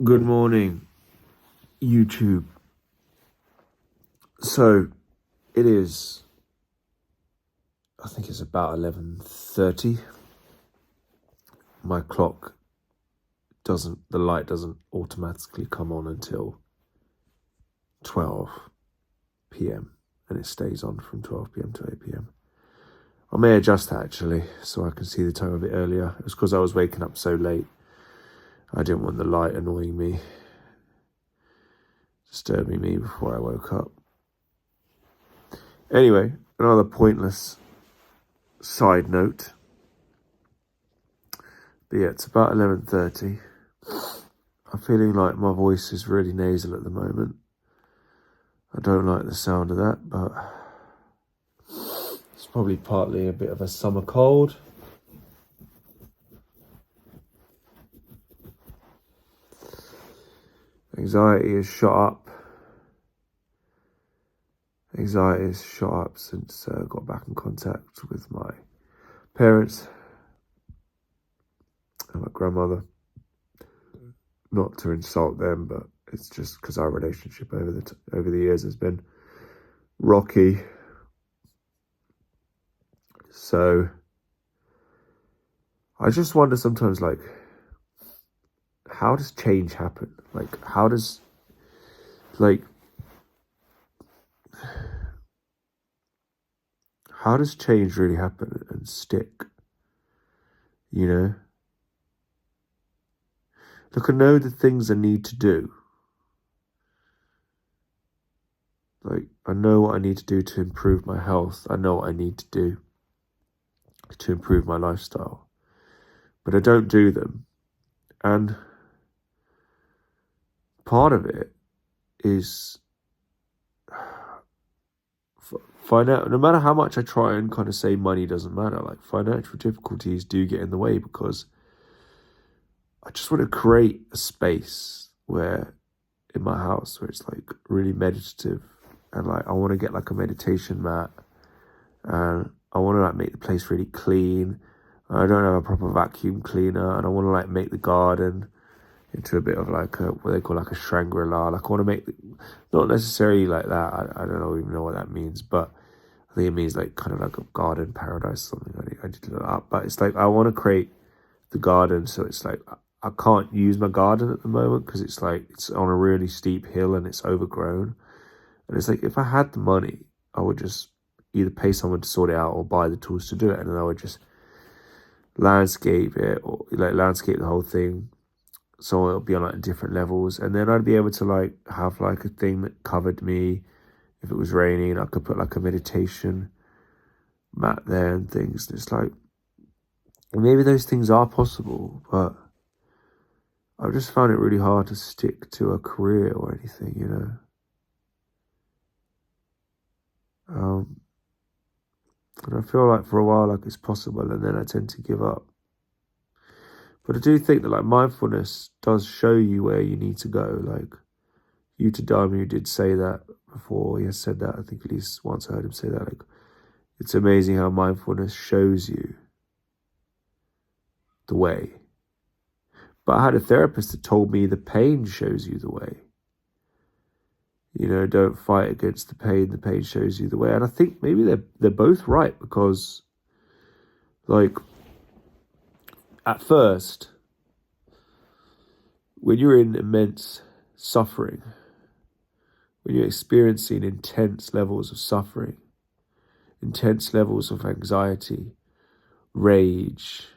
Good morning, YouTube. So it is, I think it's about 11:30. My clock the light doesn't automatically come on until 12 p.m. and it stays on from 12 p.m. to 8 p.m. I may adjust that actually so I can see the time a bit earlier. It's because I was waking up so late. I didn't want the light annoying me, disturbing me before I woke up. Anyway, another pointless side note. But yeah, it's about 11:30. I'm feeling like my voice is really nasal at the moment. I don't like the sound of that, but it's probably partly a bit of a summer cold. Anxiety has shot up. Anxiety has shot up since I got back in contact with my parents and my grandmother. Not to insult them, but it's just because our relationship over the years has been rocky. So I just wonder sometimes, like, how does change happen? Like, how does change really happen and stick? You know? Look, I know the things I need to do. Like, I know what I need to do to improve my health. I know what I need to do to improve my lifestyle. But I don't do them. And part of it is no matter how much I try and kind of say money doesn't matter, like financial difficulties do get in the way because I just want to create a space where in my house where it's like really meditative and like I want to get like a meditation mat and I want to like make the place really clean. I don't have a proper vacuum cleaner and I want to like make the garden into a bit of like what they call like a Shangri-La. Like I want to make, not necessarily like that. I don't even know what that means, but I think it means like kind of like a garden paradise or something. I did look up, but it's like I want to create the garden so it's like I can't use my garden at the moment because it's like it's on a really steep hill and it's overgrown. And it's like if I had the money, I would just either pay someone to sort it out or buy the tools to do it, and then I would just landscape it or like landscape the whole thing so it'll be on like different levels, and then I'd be able to like have like a thing that covered me if it was raining. I could put like a meditation mat there and things. And it's like maybe those things are possible, but I've just found it really hard to stick to a career or anything, you know. And I feel like for a while like it's possible, and then I tend to give up. But I do think that like mindfulness does show you where you need to go. Like Yuta Dharma did say that before. He has said that. I think at least once I heard him say that. Like, it's amazing how mindfulness shows you the way. But I had a therapist that told me the pain shows you the way. You know, don't fight against the pain shows you the way. And I think maybe they're both right because, like, at first, when you're in immense suffering, when you're experiencing intense levels of suffering, intense levels of anxiety, rage,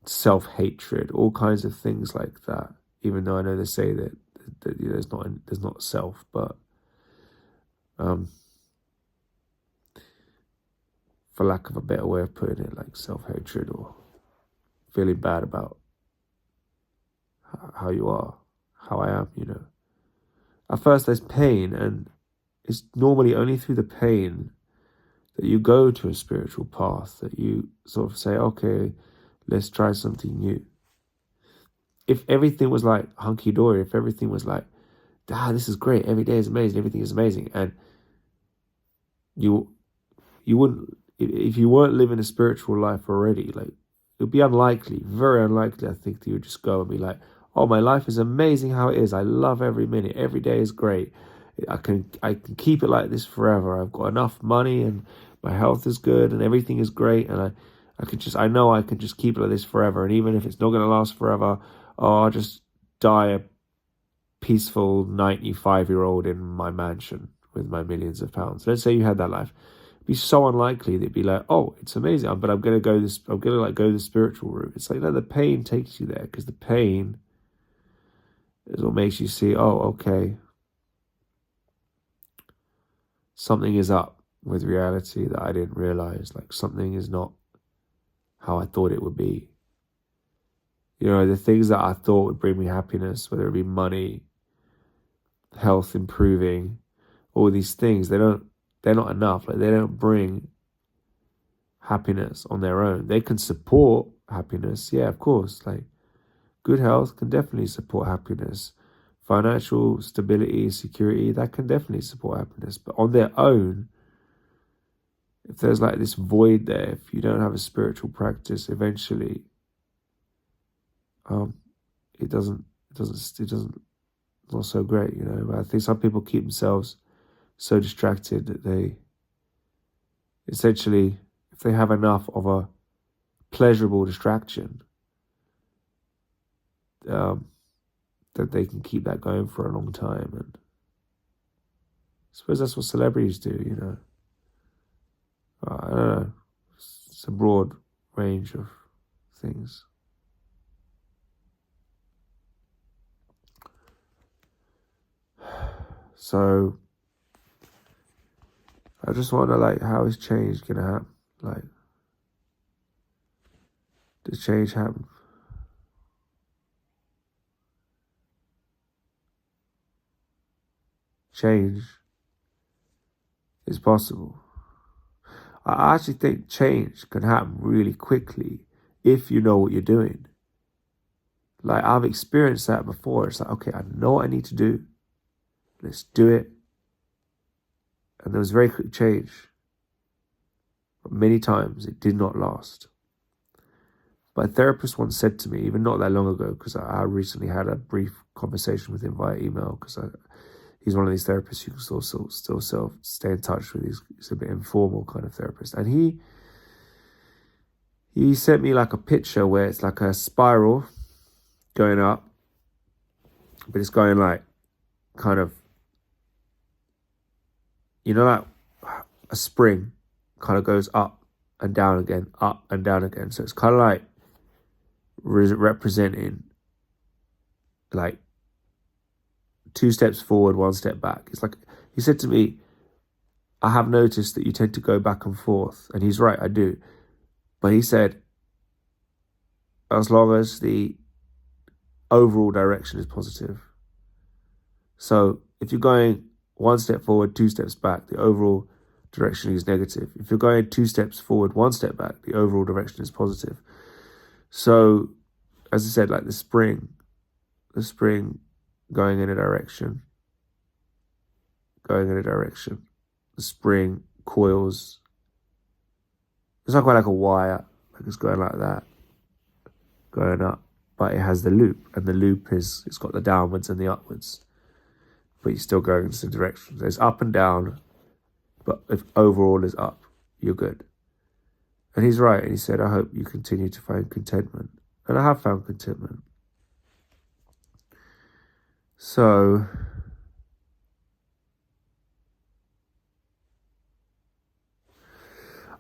self-hatred, all kinds of things like that. Even though I know they say that you know, there's not self, but for lack of a better way of putting it, like self-hatred or feeling bad about how you are, how I am, you know. At first there's pain, and it's normally only through the pain that you go to a spiritual path, that you sort of say, okay, let's try something new. If everything was like hunky-dory, if everything was like, this is great, every day is amazing, everything is amazing, and you wouldn't, if you weren't living a spiritual life already, like would be unlikely, very unlikely, I think, that you would just go and be like, oh, my life is amazing how it is. I love every minute. Every day is great. I can keep it like this forever. I've got enough money and my health is good and everything is great. And I know I can just keep it like this forever. And even if it's not going to last forever, I'll just die a peaceful 95-year-old in my mansion with my millions of pounds. Let's say you had that life. It'd be so unlikely that it'd be like, oh, it's amazing, but I'm going to go the spiritual route. It's like, no, the pain takes you there, because the pain is what makes you see, oh, okay, something is up with reality that I didn't realize. Like, something is not how I thought it would be. You know, the things that I thought would bring me happiness, whether it be money, health improving, all these things, they're not enough. Like, they don't bring happiness on their own. They can support happiness, yeah, of course. Like, good health can definitely support happiness. Financial stability, security, that can definitely support happiness. But on their own, if there's like this void there, if you don't have a spiritual practice, eventually, it's not so great, you know. But I think some people keep themselves so distracted that they essentially, if they have enough of a pleasurable distraction, that they can keep that going for a long time. And I suppose that's what celebrities do, you know. I don't know. It's a broad range of things. So I just wonder, like, how is change gonna happen? Like, does change happen? Change is possible. I actually think change can happen really quickly if you know what you're doing. Like, I've experienced that before. It's like, okay, I know what I need to do. Let's do it. And there was very quick change. But many times it did not last. But a therapist once said to me, even not that long ago, because I recently had a brief conversation with him via email, because he's one of these therapists you can still stay in touch with. He's a bit informal kind of therapist. And he sent me like a picture where it's like a spiral going up, but it's going like kind of, you know, like a spring kind of goes up and down again, up and down again. So it's kind of like representing like 2 steps forward, 1 step back. It's like, he said to me, I have noticed that you tend to go back and forth. And he's right, I do. But he said, as long as the overall direction is positive. So if you're going 1 step forward, 2 steps back, the overall direction is negative. If you're going 2 steps forward, 1 step back, the overall direction is positive. So, as I said, like the spring going in a direction, the spring coils. It's not quite like a wire, like it's going like that, going up, but it has the loop, and the loop it's got the downwards and the upwards, but you're still going in the same direction. There's up and down, but if overall is up, you're good. And he's right, and he said, I hope you continue to find contentment. And I have found contentment. So,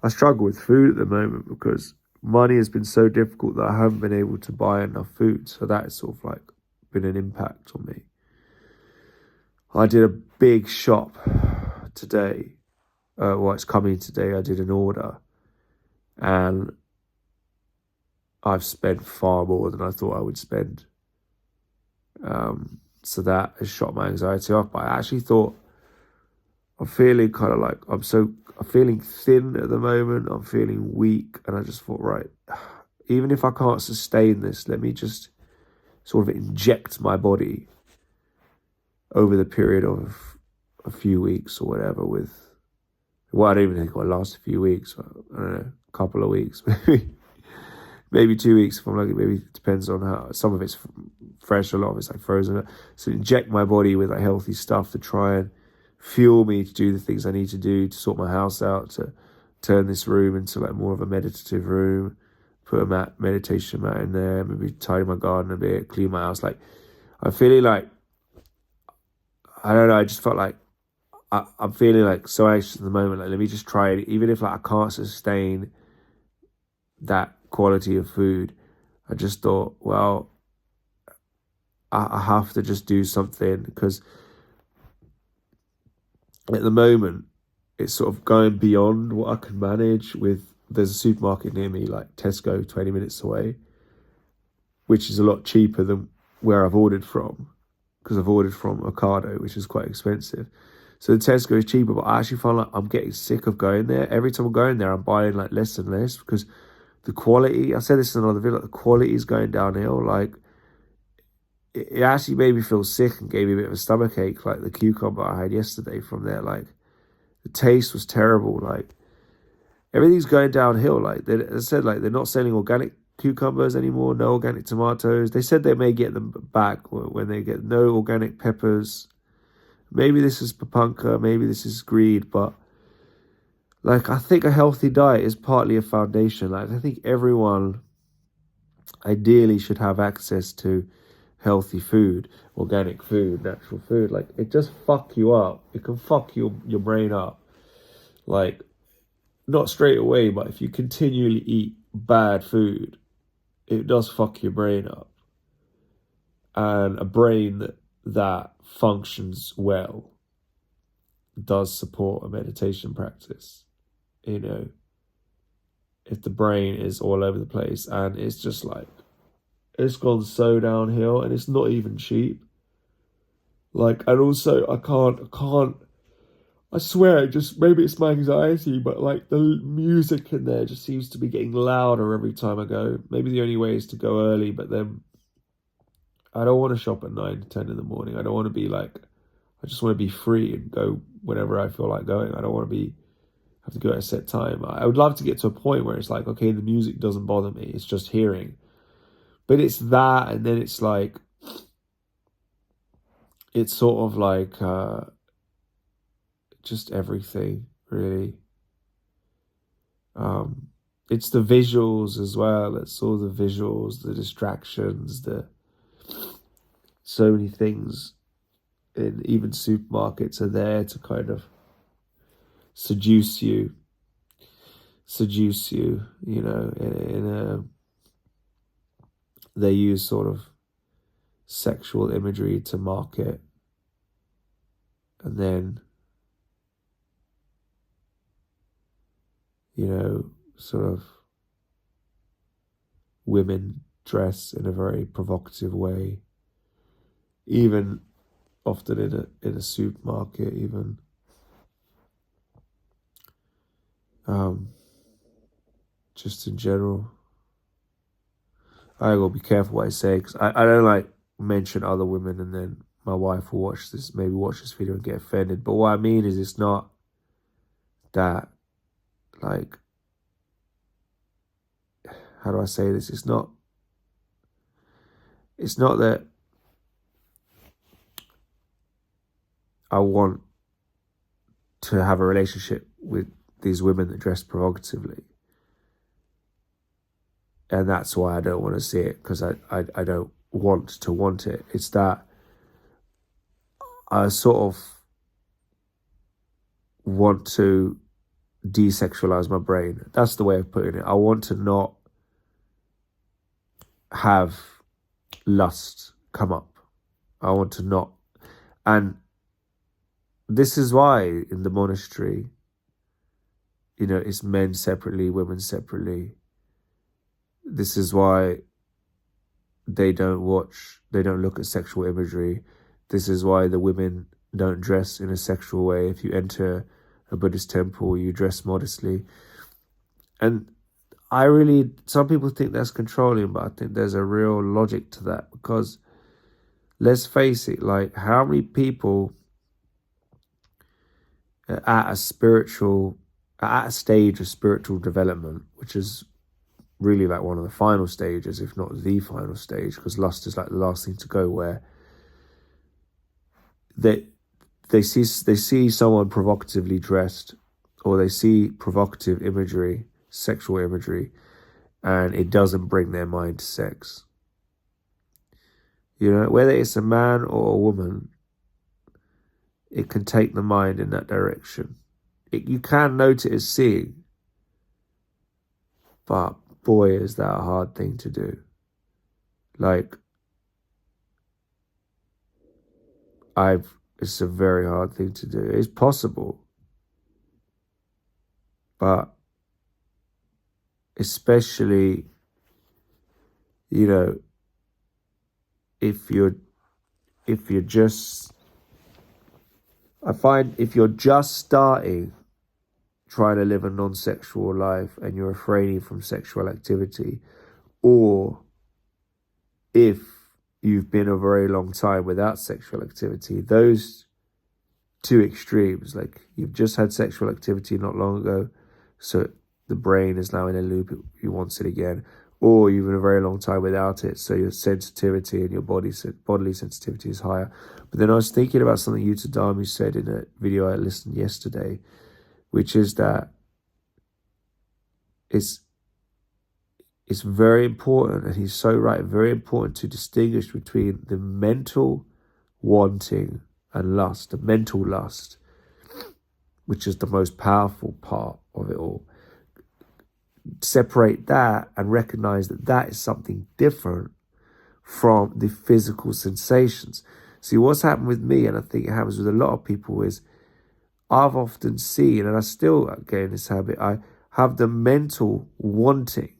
I struggle with food at the moment because money has been so difficult that I haven't been able to buy enough food. So that has sort of like been an impact on me. I did a big shop today. It's coming today. I did an order. And I've spent far more than I thought I would spend. So that has shot my anxiety off. But I actually thought, I'm feeling kind of like, I'm feeling thin at the moment. I'm feeling weak. And I just thought, right, even if I can't sustain this, let me just sort of inject my body over the period of a few weeks or whatever with, well, I don't even think it will last a few weeks. I don't know, a couple of weeks maybe. maybe 2 weeks if I'm lucky. Maybe it depends on how, some of it's fresh, a lot of it's like frozen. So inject my body with like healthy stuff to try and fuel me to do the things I need to do, to sort my house out, to turn this room into like more of a meditative room, put a meditation mat in there, maybe tidy my garden a bit, clean my house. Like, I'm feeling like, I don't know, I just felt like I'm feeling like so anxious at the moment. Like, let me just try it, even if like I can't sustain that quality of food. I just thought, well, I have to just do something, because at the moment it's sort of going beyond what I can manage with. There's a supermarket near me, like Tesco, 20 minutes away, which is a lot cheaper than where I've ordered from, because I've ordered from Ocado, which is quite expensive. So the Tesco is cheaper, but I actually find like I'm getting sick of going there. Every time I'm going there, I'm buying like less and less, because the quality, I said this in another video, like, the quality is going downhill. Like, it actually made me feel sick and gave me a bit of a stomach ache, like the cucumber I had yesterday from there. Like, the taste was terrible. Like, everything's going downhill. Like, as I said, like, they're not selling organic cucumbers anymore, no organic tomatoes. They said they may get them back when they get no organic peppers. Maybe this is papunka, maybe this is greed, but like, I think a healthy diet is partly a foundation. Like, I think everyone ideally should have access to healthy food, organic food, natural food. Like, it just fuck you up. It can fuck your brain up. Like, not straight away, but if you continually eat bad food, it does fuck your brain up. And a brain that functions well does support a meditation practice. You know, if the brain is all over the place and it's just like, it's gone so downhill, and it's not even cheap. Like, and also I can't, I swear, just maybe it's my anxiety, but like, the music in there just seems to be getting louder every time I go. Maybe the only way is to go early, but then I don't want to shop at 9 to 10 in the morning. I don't want to be like, I just want to be free and go whenever I feel like going. I don't want to have to go at a set time. I would love to get to a point where it's like, okay, the music doesn't bother me. It's just hearing. But it's that, and then it's like, it's sort of like just everything, really. It's the visuals as well. It's all the visuals, the distractions, so many things in even supermarkets are there to kind of seduce you, you know, they use sort of sexual imagery to market, and then, you know, sort of women dress in a very provocative way, even often in a supermarket, even. Just in general. I gotta be careful what I say, because I don't like mention other women and then my wife will watch this video and get offended. But what I mean is, it's not that, like, how do I say this? It's not that I want to have a relationship with these women that dress provocatively. And that's why I don't want to see it, because I don't want it. It's that I sort of want to desexualize my brain. That's the way of putting it. I want to not have lust come up. I want to not. And this is why in the monastery, you know, it's men separately, women separately. This is why they don't look at sexual imagery. This is why the women don't dress in a sexual way. If you enter a Buddhist temple, you dress modestly. And some people think that's controlling, but I think there's a real logic to that, because let's face it, like, how many people at a stage of spiritual development, which is really like one of the final stages, if not the final stage, because lust is like the last thing to go, where they see someone provocatively dressed, or they see provocative imagery, sexual imagery, and it doesn't bring their mind to sex. You know, whether it's a man or a woman, it can take the mind in that direction. You can note it as seeing, but boy, is that a hard thing to do. Like, it's a very hard thing to do. It's possible, but especially, you know, if you're just, I find if you're just starting trying to live a non-sexual life and you're refraining from sexual activity, or if you've been a very long time without sexual activity, those two extremes, like you've just had sexual activity not long ago, so the brain is now in a loop, it wants it again, or you've been a very long time without it, so your sensitivity and your bodily sensitivity is higher. But then I was thinking about something Yuta Dami said in a video I listened yesterday, which is that it's very important, and he's so right, very important to distinguish between the mental wanting and lust, the mental lust, which is the most powerful part of it all. Separate that and recognize that that is something different from the physical sensations. See, what's happened with me, and I think it happens with a lot of people, is I've often seen, and I still get in this habit, I have the mental wanting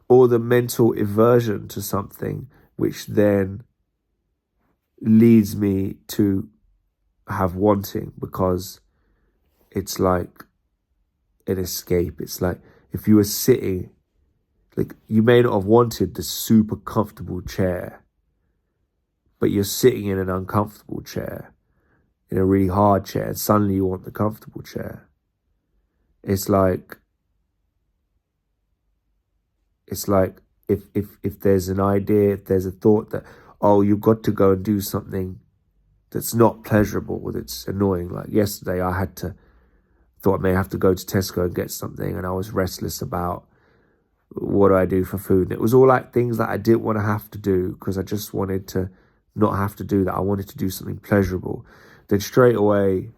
or the mental aversion to something, which then leads me to have wanting, because it's like an escape. It's like if you were sitting, like you may not have wanted the super comfortable chair, but you're sitting in an uncomfortable chair, in a really hard chair, and suddenly you want the comfortable chair. It's like if there's an idea, if there's a thought that, oh, you've got to go and do something that's not pleasurable, that's annoying. Like yesterday I thought I may have to go to Tesco and get something, and I was restless about what do I do for food. And it was all like things that I didn't want to have to do, because I just wanted to not have to do that. I wanted to do something pleasurable. Then straight away,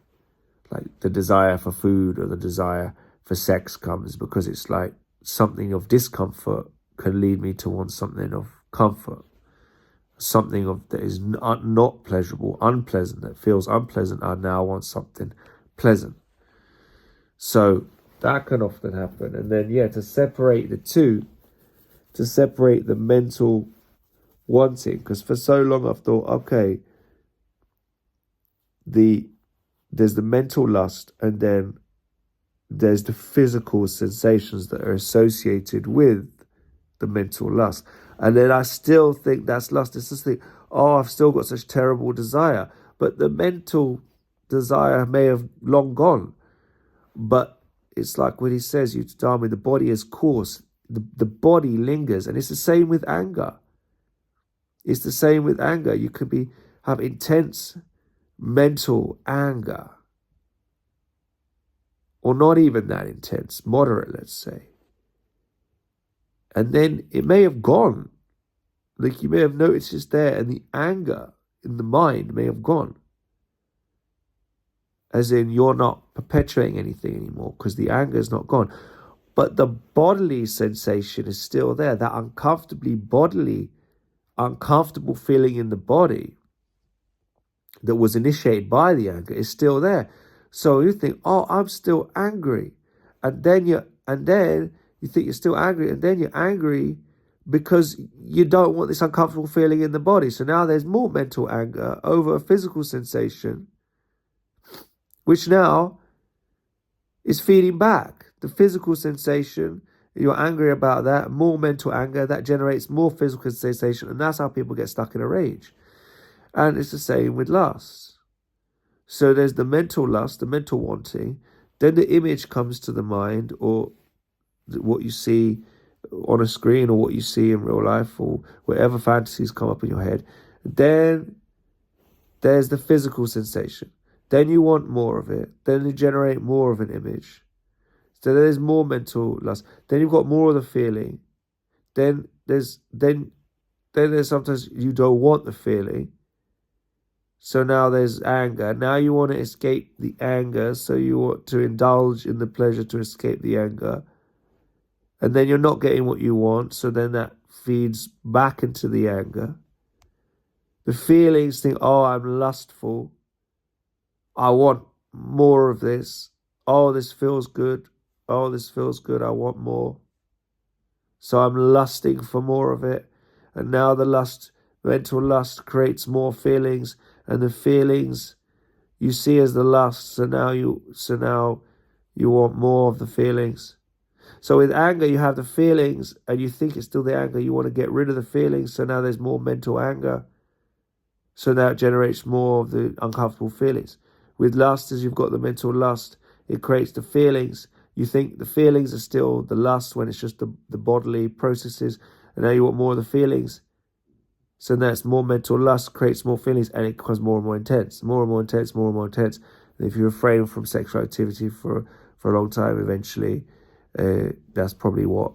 like the desire for food or the desire for sex comes, because it's like something of discomfort can lead me to want something of comfort. Something that is not pleasurable, unpleasant, that feels unpleasant, I now want something pleasant. So that can often happen. And then, to separate the two, to separate the mental wanting, because for so long I've thought, okay, there's the mental lust, and then there's the physical sensations that are associated with the mental lust. And then I still think that's lust. It's just think, oh, I've still got such terrible desire. But the mental desire may have long gone. But it's like when he says, Yuta Dami, the body is coarse. The body lingers. And it's the same with anger. It's the same with anger. You could have intense mental anger, or not even that intense, moderate, let's say. And then it may have gone. Like you may have noticed it's there, and the anger in the mind may have gone. As in, you're not perpetuating anything anymore because the anger is not gone. But the bodily sensation is still there. That uncomfortable feeling in the body that was initiated by the anger is still there. So you think, oh, I'm still angry. And then you think you're still angry, and then you're angry because you don't want this uncomfortable feeling in the body. So now there's more mental anger over a physical sensation, which now is feeding back. The physical sensation, you're angry about that, more mental anger, that generates more physical sensation, and that's how people get stuck in a rage. And it's the same with lust. So there's the mental lust, the mental wanting, then the image comes to the mind, or what you see on a screen or what you see in real life or whatever fantasies come up in your head. Then there's the physical sensation. Then you want more of it. Then you generate more of an image. So there's more mental lust. Then you've got more of the feeling. Then there's sometimes you don't want the feeling. So now there's anger. Now you want to escape the anger. So you want to indulge in the pleasure to escape the anger. And then you're not getting what you want. So then that feeds back into the anger. The feelings think, oh, I'm lustful. I want more of this. Oh, this feels good. Oh, this feels good. I want more. So I'm lusting for more of it. And now the mental lust creates more feelings. And the feelings you see as the lust. So now you want more of the feelings. So with anger, you have the feelings and you think it's still the anger. You want to get rid of the feelings. So now there's more mental anger. So now it generates more of the uncomfortable feelings. With lust, as you've got the mental lust, it creates the feelings. You think the feelings are still the lust when it's just the bodily processes. And now you want more of the feelings. So that's more mental lust, creates more feelings, and it becomes more and more intense. More and more intense, more and more intense. And if you refrain from sexual activity for a long time, eventually, that's probably what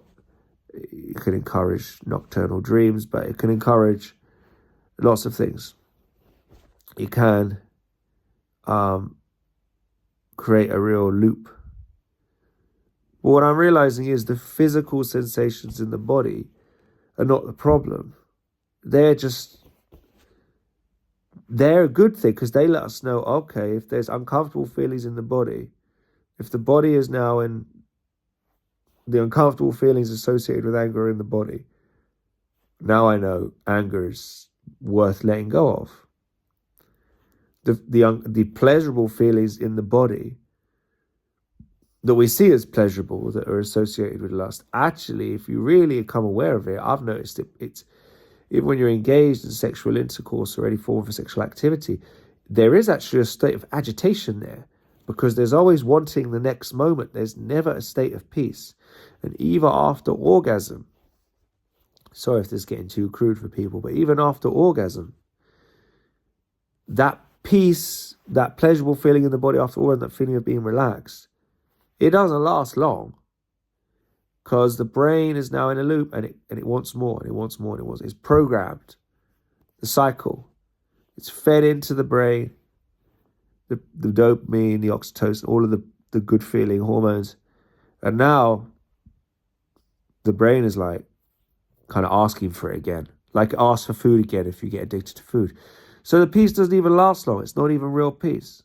it can encourage nocturnal dreams, but it can encourage lots of things. It can create a real loop. But what I'm realizing is the physical sensations in the body are not the problem. They're a good thing because they let us know, okay, if there's uncomfortable feelings in the body, if the body is now in the uncomfortable feelings associated with anger in the body, now I know anger is worth letting go of. The pleasurable feelings in the body that we see as pleasurable that are associated with lust, actually, if you really become aware of it, I've noticed it's even when you're engaged in sexual intercourse or any form of sexual activity, there is actually a state of agitation there because there's always wanting the next moment. There's never a state of peace. And even after orgasm, sorry if this is getting too crude for people, but even after orgasm, that peace, that pleasurable feeling in the body after orgasm, that feeling of being relaxed, it doesn't last long because the brain is now in a loop and it wants more and it wants more and it wants. It's programmed. The cycle. It's fed into the brain, the dopamine, the oxytocin, all of the good feeling hormones. And now the brain is like kind of asking for it again. Like ask for food again if you get addicted to food. So the peace doesn't even last long. It's not even real peace.